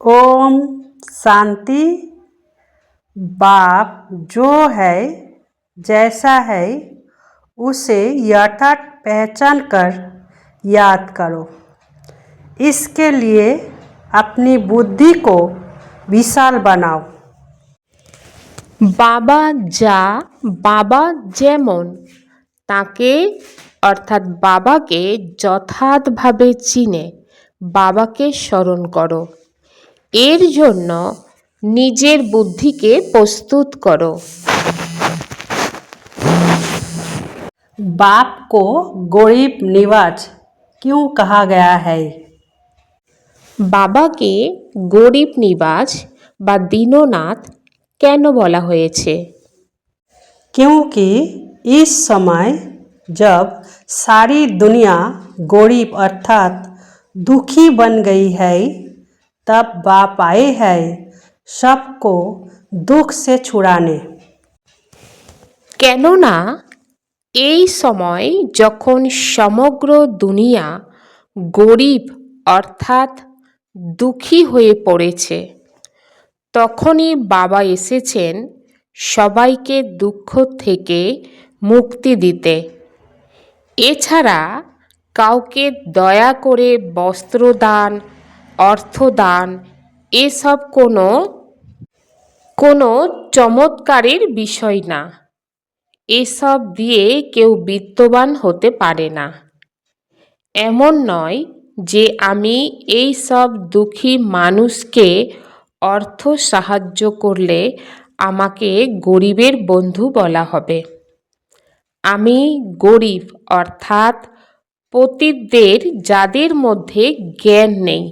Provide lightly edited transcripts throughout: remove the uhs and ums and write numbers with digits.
ओम शांति। बाप जो है जैसा है उसे यथार्थ पहचान कर याद करो। इसके लिए अपनी बुद्धि को विशाल बनाओ। বাবা যা বাবা যেমন তাকে অর্থাৎ বাবাকে যথার্থভাবে চিনে বাবাকে স্মরণ করো। এর জন্য নিজের বুদ্ধিকে প্রস্তুত করো। बाप को गरीब निवाज क्यों कहा गया है? বাবাকে গরিব নিবাজ বা দীননাথ কেন বলা হয়েছে? क्योंकि इस समय जब सारी दुनिया गरीब अर्थात दुखी बन गई है तब बाप आए हैं सबको दुख से छुड़ाने। কেননা এই সময় যখন সমগ্র দুনিয়া গরিব অর্থাৎ দুঃখী হয়ে পড়েছে তখনই বাবা এসেছেন সবাইকে দুঃখ থেকে মুক্তি দিতে। এছাড়া কাউকে দয়া করে বস্ত্রদান অর্থদান এসব কোনো চমৎকারের বিষয় না। এসব দিয়ে কেউ বিত্তবান হতে পারে না। এমন নয় যে আমি এই সব দুঃখী মানুষকে অর্থ সাহায্য করলে আমাকে গরিবের বন্ধু বলা হবে। আমি গরিব অর্থাৎ পতিতদের যাদের মধ্যে জ্ঞান নেই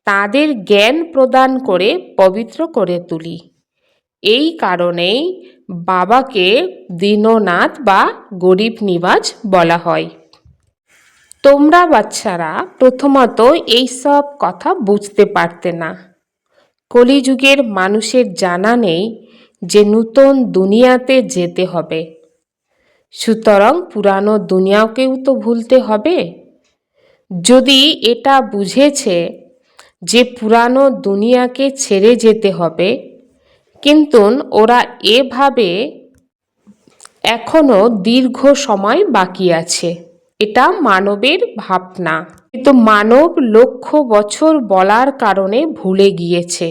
তাদের জ্ঞান প্রদান করে পবিত্র করে তুলি। এই কারণেই বাবাকে দীননাথ বা গরিব নিবাজ বলা হয়। তোমরা বাচ্চারা প্রথমত এইসব কথা বুঝতে পারতে না। কলিযুগের মানুষের জানা নেই যে নূতন দুনিয়াতে যেতে হবে, সুতরাং পুরানো দুনিয়াকেও তো ভুলতে হবে। যদি এটা বুঝেছে যে পুরানো দুনিয়াকে ছেড়ে যেতে হবে, কিন্তু ওরা এভাবে এখনো দীর্ঘ সময় বাকি আছে, এটা মানবের ভাবনা। কিন্তু মানব লক্ষ বছর বলার কারণে ভুলে গিয়েছে।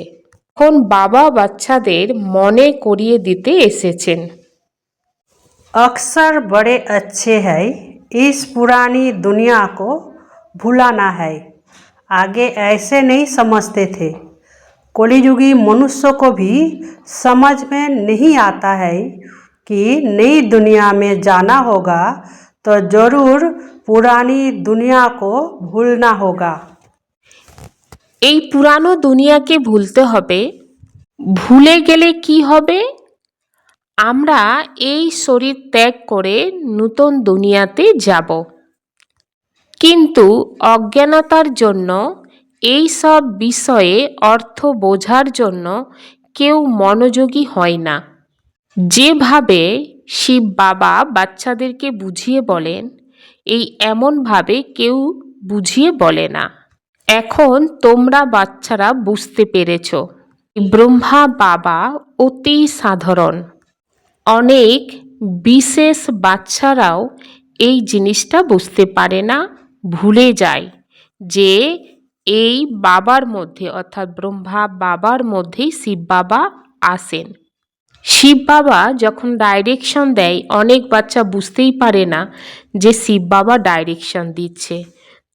এখন বাবা বাচ্চাদের মনে করিয়ে দিতে এসেছেন। अक्सर बड़े अच्छे हैं, इस पुरानी दुनिया को भुलाना है। आगे ऐसे नहीं समझते थे। कलियुगी मनुष्य को भी समझ में नहीं आता है कि नई दुनिया में जाना होगा तो जरूर पुरानी दुनिया को भूलना होगा। এই পুরানো দুনিয়াকে ভুলতে হবে। ভুলে গেলে কি হবে? আমরা এই শরীর ত্যাগ করে নূতন দুনিয়াতে যাব। কিন্তু অজ্ঞানতার জন্য এই সব বিষয়ে অর্থ বোঝার জন্য কেউ মনোযোগী হয় না। যেভাবে শিব বাবা বাচ্চাদেরকে বুঝিয়ে বলেন এই এমনভাবে কেউ বুঝিয়ে বলে না। এখন তোমরা বাচ্চারা বুঝতে পেরেছ ব্রহ্মা বাবা অতি সাধারণ। অনেক বিশেষ বাচ্চারাও এই জিনিসটা বুঝতে পারে না, ভুলে যায় যে এই বাবার মধ্যে অর্থাৎ ব্রহ্মা বাবার মধ্যেই শিব বাবা আসেন। শিব বাবা যখন ডাইরেকশন দেয় অনেক বাচ্চা বুঝতেই পারে না যে শিব বাবা ডাইরেকশন দিচ্ছে,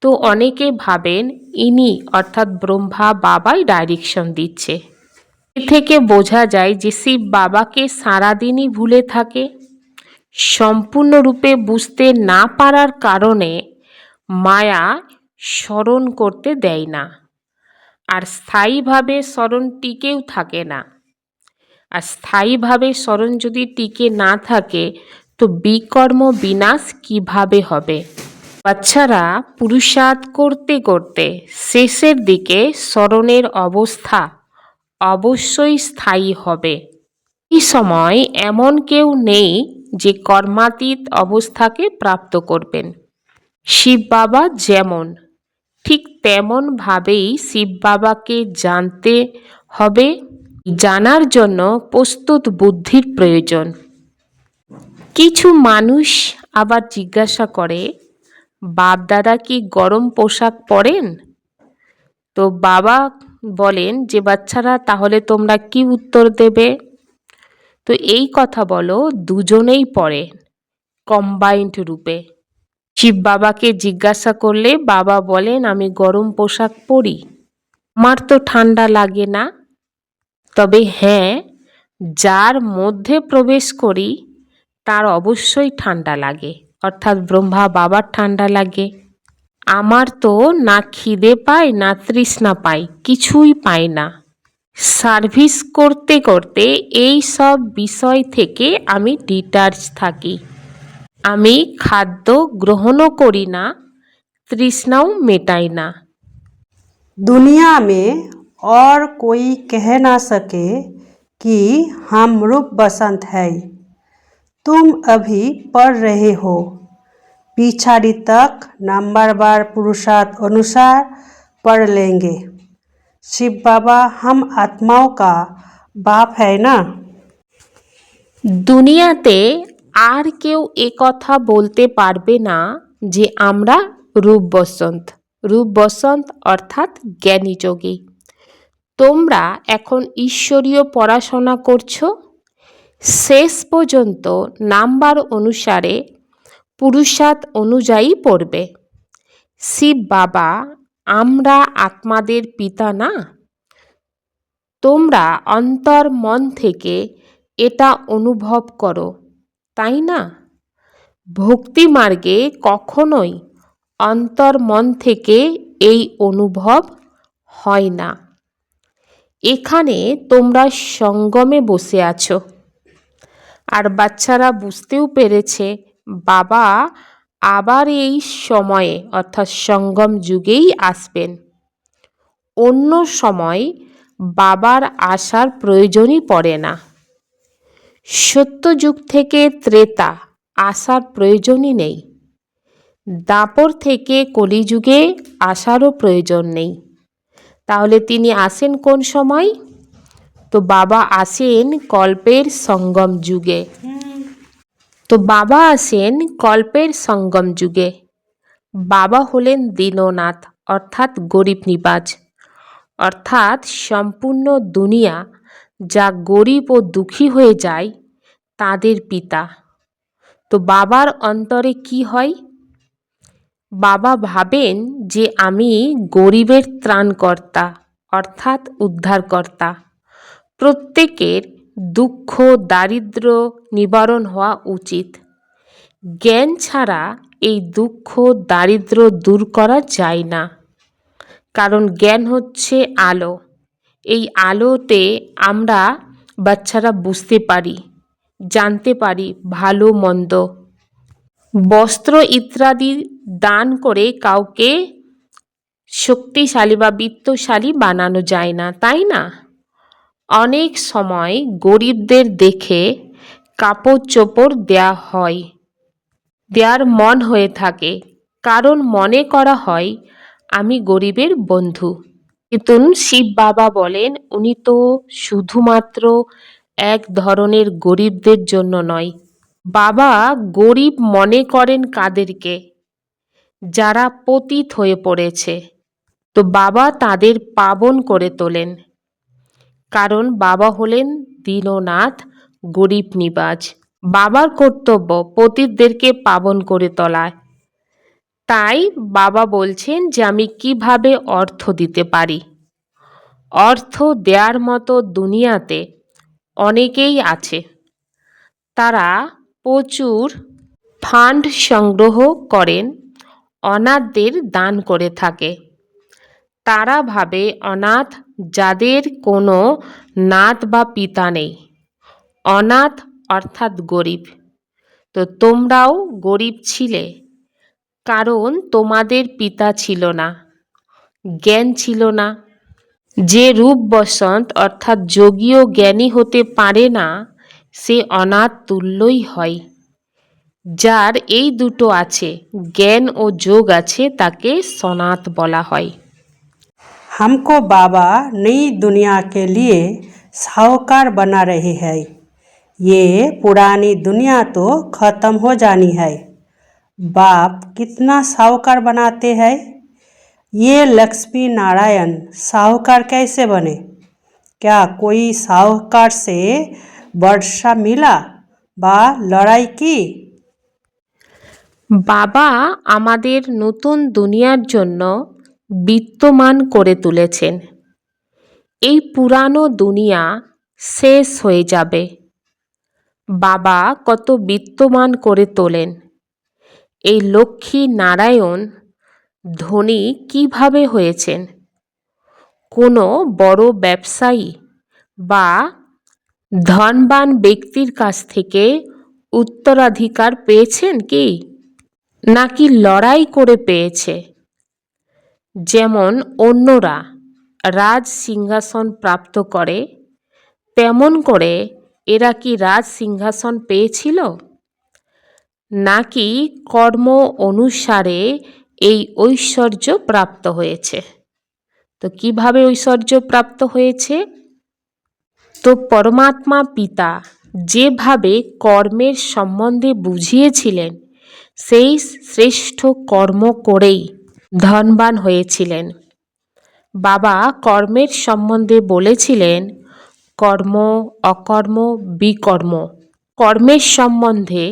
তো অনেকে ভাবেন ইনি অর্থাৎ ব্রহ্মা বাবাই ডাইরেকশন দিচ্ছে। এ থেকে বোঝা যায় যে শিব বাবাকে সারাদিনই ভুলে থাকে। সম্পূর্ণরূপে বুঝতে না পারার কারণে মায়া স্মরণ করতে দেয় না, আর স্থায়ীভাবে স্মরণ টিকেও থাকে না। আর স্থায়ীভাবে স্মরণ যদি টিকে না থাকে তো বিকর্ম বিনাশ কিভাবে হবে? বাচ্চারা পুরুষার্থ করতে করতে শেষের দিকে স্মরণের অবস্থা অবশ্যই স্থায়ী হবে। এই সময় এমন কেউ নেই যে কর্মাতীত অবস্থাকে প্রাপ্ত করবেন। শিব বাবা যেমন ঠিক তেমনভাবেই শিব বাবাকে জানতে হবে। জানার জন্য প্রস্তুত বুদ্ধির প্রয়োজন। কিছু মানুষ আবার জিজ্ঞাসা করে, বাপ দাদা কি গরম পোশাক পরেন? তো বাবা বলেন যে বাচ্চারা, তাহলে তোমরা কি উত্তর দেবে? তো এই কথা বলো, দুজনেই পড়েন কম্বাইন্ড রূপে। শিব বাবাকে জিজ্ঞাসা করলে বাবা বলেন, আমি গরম পোশাক পরি, আমার তো ঠান্ডা লাগে না। তবে হ্যাঁ, যার মধ্যে প্রবেশ করি তার অবশ্যই ঠান্ডা লাগে, অর্থাৎ ব্রহ্মা বাবার ঠান্ডা লাগে। আমার তো না খিদে পায় না তৃষ্ণা পাই, কিছুই পাই না। সার্ভিস করতে করতে এই সব বিষয় থেকে আমি ডিটাচ থাকি। আমি খাদ্য গ্রহণও করি না, তৃষ্ণাও মেটাই না। दुनिया में और कोई कह ना सके कि हम रूप बसंत है। तुम अभी पढ़ रहे हो, पिछाड़ी तक नंबर बार पुरुषार्थ अनुसार पढ़ लेंगे। शिव बाबा हम आत्माओं का बाप है ना। দুনিয়াতে আর কেউ একথা বলতে পারবে না যে আমরা রূপ বসন্ত। রূপ বসন্ত অর্থাৎ জ্ঞানী যোগী। তোমরা এখন ঈশ্বরীয় পড়াশোনা করছো, শেষ পর্যন্ত নাম্বার অনুসারে পুরুষার্থ অনুযায়ী পড়বে। শিব বাবা আমরা আত্মাদের পিতা না? তোমরা অন্তর মন থেকে এটা অনুভব করো, তাই না? ভক্তি মার্গে কখনোই অন্তর মন থেকে এই অনুভব হয় না। এখানে তোমরা সঙ্গমে বসে আছো, আর বাচ্চারা বুঝতেও পেরেছে বাবা আবার এই সময়ে অর্থাৎ সঙ্গম যুগেই আসবেন। অন্য সময় বাবার আসার প্রয়োজনই পড়ে না। সত্যযুগ থেকে ত্রেতা আসার প্রয়োজনই নেই। দাপর থেকে কলিযুগে আসারও প্রয়োজন নেই। তাহলে তিনি আসেন কোন সময়? তো বাবা আসেন কল্পের সঙ্গম যুগে। কল্পের সঙ্গম যুগে। বাবা হলেন দীননাথ অর্থাৎ গরিব নিবাজ, অর্থাৎ সম্পূর্ণ দুনিয়া যা গরিব ও দুঃখী হয়ে যায় তাদের পিতা। তো বাবার অন্তরে কি হয়? বাবা ভাবেন যে আমি গরিবের ত্রাণকর্তা অর্থাৎ উদ্ধারকর্তা। প্রত্যেকের দুঃখ দারিদ্র্য নিবারণ হওয়া উচিত। জ্ঞান ছাড়া এই দুঃখ দারিদ্র্য দূর করা যায় না, কারণ জ্ঞান হচ্ছে আলো। এই আলোতে আমরা বাচ্চারা বুঝতে পারি, জানতে পারি ভালো মন্দ। বস্ত্র ইত্যাদি দান করে কাউকে শক্তিশালী বা বিত্তশালী বানানো যায় না, তাই না? অনেক সময় গরিবদের দেখে কাপড় চোপড় দেওয়ার মন হয়ে থাকে, কারণ মনে করা হয় আমি গরিবের বন্ধু। কিন্তু শিব বাবা বলেন উনি তো শুধুমাত্র এক ধরনের গরিবদের জন্য নয়। বাবা গরিব মনে করেন কাদেরকে? যারা পতিত হয়ে পড়েছে। তো বাবা তাদের পাবন করে তোলেন, কারণ বাবা হলেন দীননাথ গরিব নিবাজ। বাবার কর্তব্য পতিতদেরকে পাবন করে তোলা। তাই বাবা বলছেন যে আমি কিভাবে অর্থ দিতে পারি। অর্থ দেওয়ার মতো দুনিয়াতে অনেকেই আছে। তারা প্রচুর ফান্ড সংগ্রহ করেন, অনাথদের দান করে থাকে। তারা ভাবে অনাথ যাদের কোনো নাথ বা পিতা নেই। অনাথ অর্থাৎ গরিব। তো তোমরাও গরিব ছিলে, কারণ তোমাদের পিতা ছিল না, জ্ঞান ছিল না। যে রূপ বসন্ত অর্থাৎ যোগীও জ্ঞানী হতে পারে না, সে অনাথ তুল্যই হয়। যার এই দুটো আছে, জ্ঞান ও যোগ আছে, তাকে সনাত বলা হয়। हमको बाबा नई दुनिया के लिए साहूकार बना रहे हैं। ये पुरानी दुनिया तो खत्म हो जानी है। बाप कितना साहूकार बनाते हैं। ये लक्ष्मी नारायण साहूकार कैसे बने? क्या कोई साहूकार से वर्षा मिला बा लड़ाई की? বাবা আমাদের নতুন দুনিয়ার জন্য বিত্তমান করে তুলেছেন। এই পুরানো দুনিয়া শেষ হয়ে যাবে। বাবা কত বিত্তমান করে তোলেন। এই লক্ষ্মী নারায়ণ ধনী কিভাবে হয়েছেন? কোনো বড় ব্যবসায়ী বা ধনবান ব্যক্তির কাছ থেকে উত্তরাধিকার পেয়েছেন কি? নাকি লড়াই করে পেয়েছে? যেমন অন্যরা রাজ সিংহাসন প্রাপ্ত করে, তেমন করে এরা কি রাজ সিংহাসন পেয়েছিল? নাকি কর্ম অনুসারে এই ঐশ্বর্য প্রাপ্ত হয়েছে? তো কিভাবে ঐশ্বর্য প্রাপ্ত হয়েছে? তো পরমাত্মা পিতা যেভাবে কর্মের সম্বন্ধে বুঝিয়েছিলেন, সেই শ্রেষ্ঠ কর্ম করেই ধনবান হয়েছিলেন। বাবা কর্মের সম্বন্ধে বলেছিলেন কর্ম, অকর্ম, বিকর্ম। কর্মের সম্বন্ধে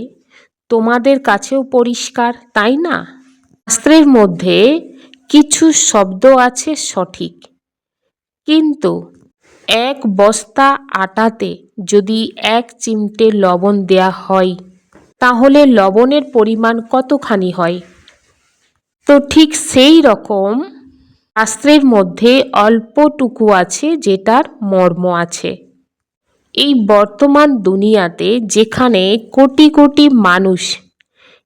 তোমাদের কাছেও পরিষ্কার, তাই না? শাস্ত্রের মধ্যে কিছু শব্দ আছে সঠিক, কিন্তু এক বস্তা আটাতে যদি 1 চিমটে লবণ দেয়া হয়, তাহলে লবণের পরিমাণ কতখানি হয়? তো ঠিক সেই রকম শাস্ত্রের মধ্যে অল্পটুকু আছে যেটার মর্ম আছে। এই বর্তমান দুনিয়াতে যেখানে কোটি কোটি মানুষ,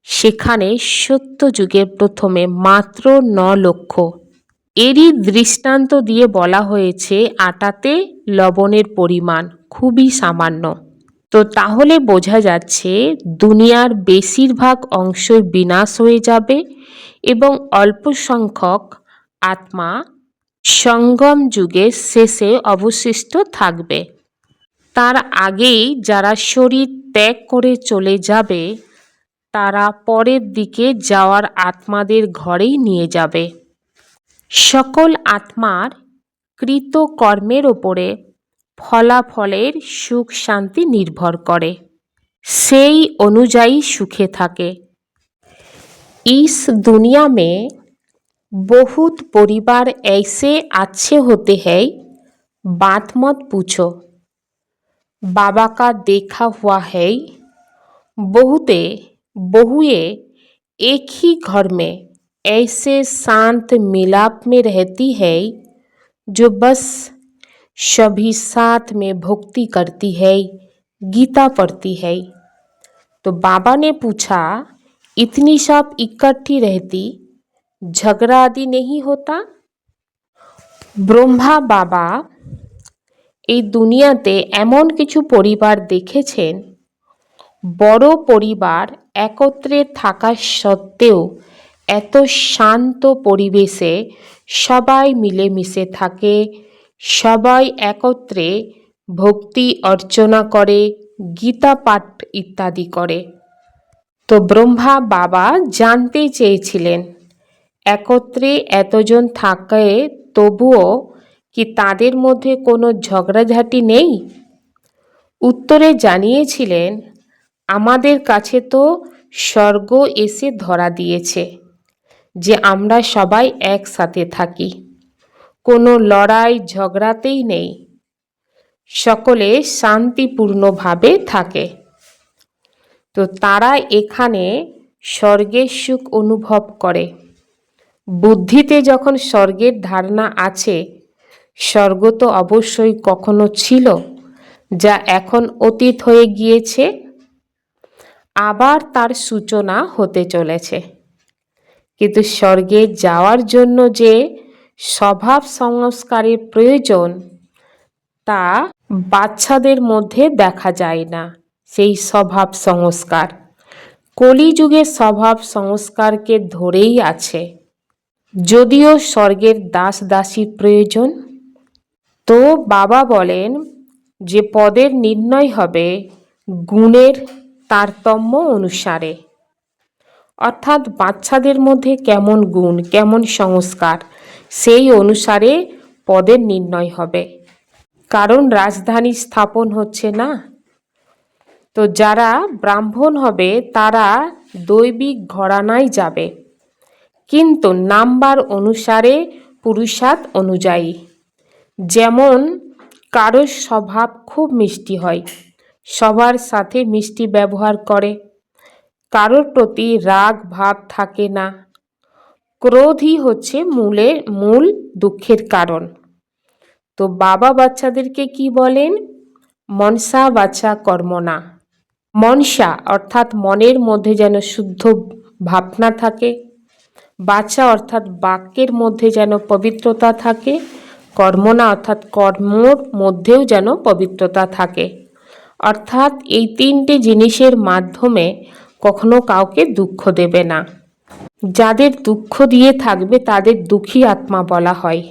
সেখানে সত্যযুগের প্রথমে মাত্র 9 লক্ষ। এরই দৃষ্টান্ত দিয়ে বলা হয়েছে আটাতে লবণের পরিমাণ খুবই সামান্য। তো তাহলে বোঝা যাচ্ছে দুনিয়ার বেশিরভাগ অংশই বিনাশ হয়ে যাবে এবং অল্প সংখ্যক আত্মা সঙ্গম যুগের শেষে অবশিষ্ট থাকবে। তার আগেই যারা শরীর ত্যাগ করে চলে যাবে, তারা পরের দিকে যাওয়ার আত্মাদের ঘরেই নিয়ে যাবে। সকল আত্মার কৃত কর্মের ওপরে ফলাফলের সুখ শান্তি নির্ভর করে, সেই অনুযায়ী সুখে থাকে। इस दुनिया में बहुत परिवार ऐसे अच्छे होते हैं, बात मत पूछो। बाबा का देखा हुआ है, बहुएं एक ही घर में ऐसे शांत मिलाप में रहती है जो बस सभी साथ में भक्ति करती है, गीता पढ़ती है। तो बाबा ने पूछा, इतनी सब इकट्ठी रहती, झगड़ा आदि नहीं होता? ব্রহ্মা বাবা এই দুনিয়াতে এমন কিছু পরিবার দেখেছেন, বড় পরিবার একত্রে থাকা সত্ত্বেও এত শান্ত পরিবেশে সবাই মিলেমিশে থাকে, সবাই একত্রে ভক্তি অর্চনা করে, গীতা পাঠ ইত্যাদি করে। তো ব্রহ্মা বাবা জানতে চেয়েছিলেন একত্রে এতজন থাকে তবুও কি তাদের মধ্যে কোনো ঝগড়াঝাটি নেই? উত্তরে জানিয়েছিলেন, আমাদের কাছে তো স্বর্গ এসে ধরা দিয়েছে যে আমরা সবাই একসাথে থাকি, কোনো লড়াই ঝগড়াতেই নেই, সকলে শান্তিপূর্ণভাবে থাকে। তো তারা এখানে স্বর্গের সুখ অনুভব করে। বুদ্ধিতে যখন স্বর্গের ধারণা আছে, স্বর্গ তো অবশ্যই কখনো ছিল, যা এখন অতীত হয়ে গিয়েছে, আবার তার সূচনা হতে চলেছে। কিন্তু স্বর্গে যাওয়ার জন্য যে স্বভাব সংস্কারের প্রয়োজন, তা বাচ্চাদের মধ্যে দেখা যায় না। সেই স্বভাব সংস্কার কলিযুগের স্বভাব সংস্কারকে ধরেই আছে। যদিও স্বর্গের দাস দাসীর প্রয়োজন, তো বাবা বলেন যে পদের নির্ণয় হবে গুণের তারতম্য অনুসারে, অর্থাৎ বাচ্চাদের মধ্যে কেমন গুণ, কেমন সংস্কার, সেই অনুসারে পদের নির্ণয় হবে। কারণ রাজধানী স্থাপন হচ্ছে না, তো যারা ব্রাহ্মণ হবে তারা দৈবিক ঘরানায় যাবে, কিন্তু নাম্বার অনুসারে, পুরুষার্থ অনুযায়ী। যেমন কারোর স্বভাব খুব মিষ্টি হয়, সবার সাথে মিষ্টি ব্যবহার করে, কারোর প্রতি রাগ ভাব থাকে না। ক্রোধই হচ্ছে মূল দুঃখের কারণ। তো বাবা বাচ্চাদেরকে কি বলেন? মনসা বাচা কর্মণা। মনসা অর্থাৎ মনের মধ্যে যেন শুদ্ধ ভাবনা থাকে, বাচা অর্থাৎ বাক্যের মধ্যে যেন পবিত্রতা থাকে, কর্মণা অর্থাৎ কর্মর মধ্যেও যেন পবিত্রতা থাকে। অর্থাৎ এই তিনটে জিনিসের মাধ্যমে কখনো কাউকে দুঃখ দেবে না। যাদের দুঃখ দিয়ে থাকবে তাদের দুঃখী আত্মা বলা হয়।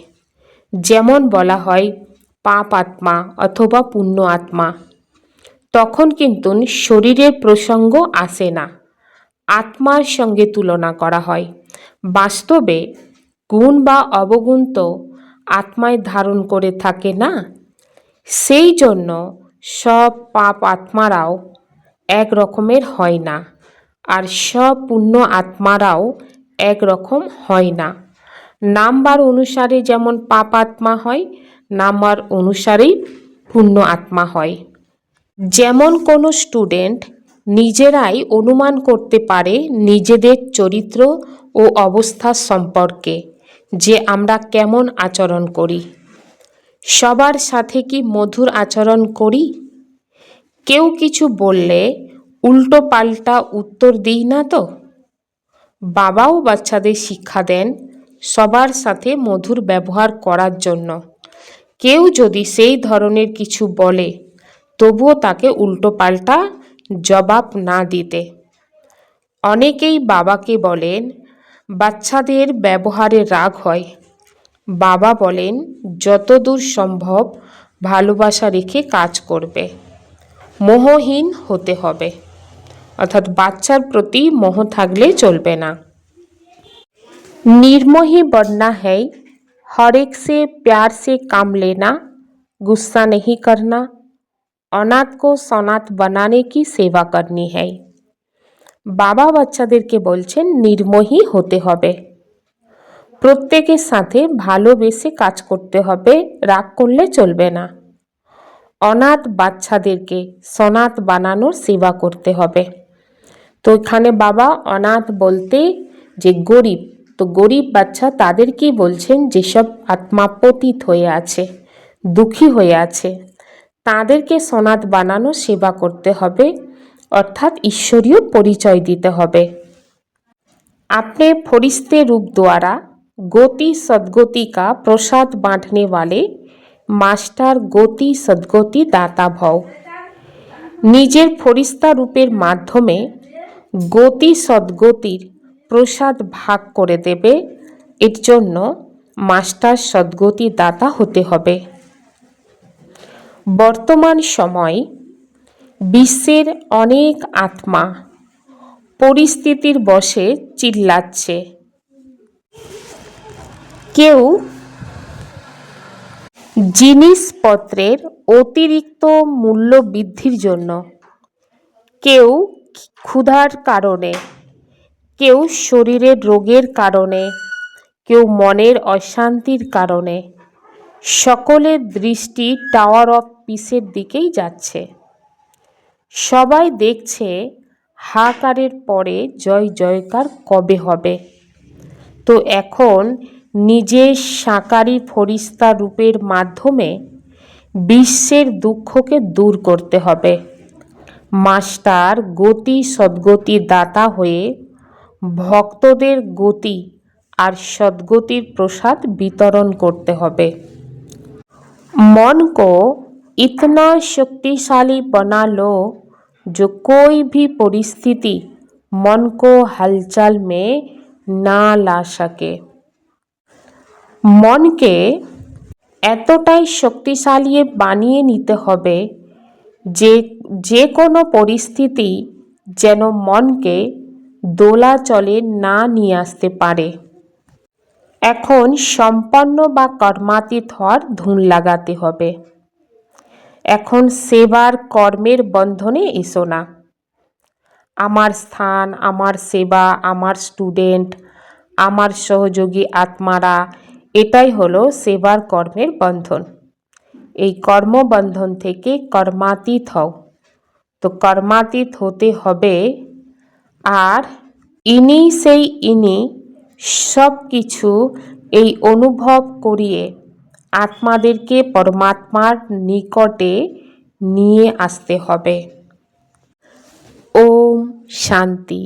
যেমন বলা হয় পাপ আত্মা অথবা পুণ্য আত্মা। তখন কিন্তু শরীরের প্রসঙ্গ আসে না, আত্মার সঙ্গে তুলনা করা হয়। বাস্তবে গুণ বা অবগুণ তো আত্মায় ধারণ করে থাকে না। সেই জন্য সব পাপ আত্মারাও এক রকমের হয় না, আর সব পুণ্য আত্মারাও একরকম হয় না। নাম্বার অনুসারে যেমন পাপ আত্মা হয়, নাম্বার অনুসারেই পুণ্য আত্মা হয়। যেমন কোনো স্টুডেন্ট নিজেরাই অনুমান করতে পারে নিজেদের চরিত্র ও অবস্থা সম্পর্কে, যে আমরা কেমন আচরণ করি। সবার সাথে কি মধুর আচরণ করি? কেউ কিছু বললে উল্টো পাল্টা উত্তর দিই না তো? বাবাও বাচ্চাদের শিক্ষা দেন সবার সাথে মধুর ব্যবহার করার জন্য। কেউ যদি সেই ধরনের কিছু বলে তবুও তাকে উল্টো পাল্টা জবাব না দিতে। অনেকেই বাবাকে বলেন বাচ্চাদের ব্যবহারে রাগ হয়। বাবা বলেন যতদূর সম্ভব ভালোবাসা রেখে কাজ করবে, মোহহীন হতে হবে, অর্থাৎ বাচ্চার প্রতি মোহ থাকলে চলবে না। निर्मोही बनना है, हर एक से प्यार से काम लेना, गुस्सा नहीं करना, अनाथ को सनाथ बनाने की सेवा करनी है। বাবা বাচ্চাদেরকে বলছেন নির্মোহী হতে হবে, প্রত্যেকের সাথে ভালোবেসে কাজ করতে হবে, রাগ করলে চলবে না। অনাথ বাচ্চাদেরকে সনাথ বানানোর সেবা করতে হবে। তো এখানে বাবা অনাথ বলতে যে গরিব, তো গরিব বাচ্চা তাদেরকেই বলছেন যেসব আত্মা পতিত হয়ে আছে, দুঃখী হয়ে আছে, তাদেরকে সনাথ বানানো সেবা করতে হবে, অর্থাৎ ঈশ্বরীয় পরিচয় দিতে হবে। अपने फरिश्ते रूप द्वारा गति सद्गति का प्रसाद बांटने वाले मास्टर गति सद्गति दाता भव। নিজের ফরিস্তা রূপের মাধ্যমে গতি সদ্গতির প্রসাদ ভাগ করে দেবে, এর জন্য মাস্টার সদ্গতি দাতা হতে হবে। বর্তমান সময় বিশ্বের অনেক আত্মা পরিস্থিতির বশে চিল্লাচ্ছে। কেউ জিনিসপত্রের অতিরিক্ত মূল্য বৃদ্ধির জন্য, কেউ ক্ষুধার কারণে, কেউ শরীরের রোগের কারণে, কেউ মনের অশান্তির কারণে। সকলের দৃষ্টি টাওয়ার অফ পিসের দিকেই যাচ্ছে। সবাই দেখছে হাহাকারের পরে জয় জয়কার কবে হবে। তো এখন নিজের সাকারি ফরিস্তা রূপের মাধ্যমে বিশ্বের দুঃখকে দূর করতে হবে। মাস্টার গতি সদ্গতি দাতা হয়ে ভক্তদের গতি আর सद्गतिर प्रसाद वितरण करते হবে। मन को इतना शक्तिशाली बना लो जो कोई भी परिस्थिति मन को हलचल में ना ला सके। মনকে এতটাই শক্তিশালী বানিয়ে নিতে হবে যে কোনো পরিস্থিতি যেন মনকে দোলাচলে না নিয়ে আসতে পারে। এখন সম্পন্ন বা কর্মাতীত হওয়ার ধুন লাগাতে হবে। এখন সেবার কর্মের বন্ধনে এসো না। আমার স্থান, আমার সেবা, আমার স্টুডেন্ট, আমার সহযোগী আত্মারা, এটাই হলো সেবার কর্মের বন্ধন। এই কর্মবন্ধন থেকে কর্মাতীত হও। তো কর্মাতীত হতে হবে, আর ইনি সব কিছু এই অনুভব করিয়ে আত্মাদেরকে পরমাত্মার নিকটে নিয়ে আসতে হবে। ওম শান্তি।